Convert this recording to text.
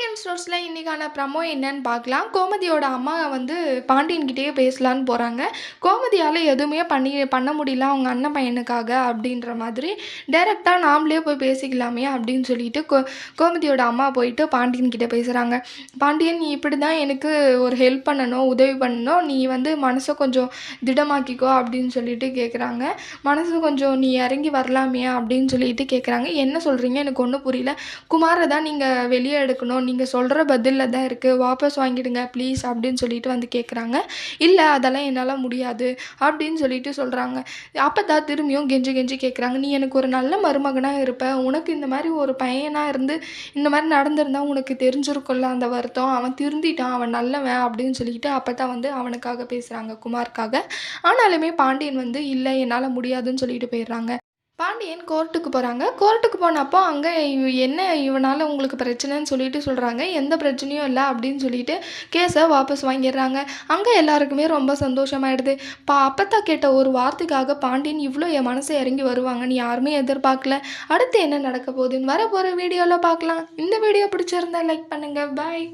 பாண்டியன் ஸ்டோர்ஸ்ல இன்னைக்கான ப்ரமோ என்னன்னு பார்க்கலாம். கோமதியோட அம்மா வந்து பாண்டியன்கிட்டயே பேசலான்னு போறாங்க. கோமதியால எதுவுமே பண்ண முடியல அவங்க அண்ணன் பையனுக்காக அப்படின்ற மாதிரி, டைரக்ட்டா நாமளே போய் பேசிக்கலாமே அப்படின்னு சொல்லிட்டு கோமதியோட அம்மா போயிட்டு பாண்டியன் கிட்ட பேசுறாங்க. பாண்டியன், நீ இப்படிதான் எனக்கு ஒரு ஹெல்ப் பண்ணணும், உதவி பண்ணணும். நீ வந்து மனச கொஞ்சம் திடமாக்கிக்கோ அப்படின்னு சொல்லிட்டு கேட்குறாங்க. மனசு கொஞ்சம் நீ இறங்கி வரலாமே அப்படின்னு சொல்லிட்டு கேட்குறாங்க. என்ன சொல்றீங்க? எனக்கு ஒண்ணும் புரியல. குமார தான் நீங்க வெளியே எடுக்கணும். நீங்க சொல்ற பதில்ல தான் இருக்கு. வாபஸ் வாங்கிடுங்க ப்ளீஸ் அப்படின்னு சொல்லிட்டு வந்து கேட்குறாங்க. இல்ல அதெல்லாம் என்னால முடியாது அப்படின்னு சொல்லிட்டு சொல்றாங்க. அப்பதான் திரும்பியும் கெஞ்சி கெஞ்சி கேட்குறாங்க. நீ எனக்கு ஒரு நல்ல மருமகனா இருப்ப. உனக்கு இந்த மாதிரி ஒரு பையனா இருந்து இந்த மாதிரி நடந்திருந்தா உனக்கு தெரிஞ்சிருக்கும்ல அந்த வருத்தம். அவன் திருந்திட்டான், அவன் நல்லவன் அப்படின்னு சொல்லிட்டு அப்பதான் வந்து அவனுக்காக பேசுறாங்க, குமாருக்காக. ஆனாலுமே பாண்டியன் வந்து இல்ல என்னால முடியாதுன்னு சொல்லிட்டு போயிடுறாங்க. பாண்டியன் கோர்ட்டுக்கு போகிறாங்க. கோர்ட்டுக்கு போனப்போ அங்கே என்ன இவனால் உங்களுக்கு பிரச்சனைன்னு சொல்லிட்டு சொல்கிறாங்க. எந்த பிரச்சனையும் இல்லை அப்படின்னு சொல்லிட்டு கேஸை வாபஸ் வாங்கிடுறாங்க. அங்கே எல்லாருக்குமே ரொம்ப சந்தோஷமாயிடுது. அப்பத்தான் கேட்ட ஒரு வார்த்தைக்காக பாண்டியன் இவ்வளோ என் மனசை இறங்கி வருவாங்கன்னு யாருமே எதிர்பார்க்கல. அடுத்து என்ன நடக்க போகுதுன்னு வரப்போகிற வீடியோவில் பார்க்கலாம். இந்த வீடியோ பிடிச்சிருந்தா லைக் பண்ணுங்கள். பாய்.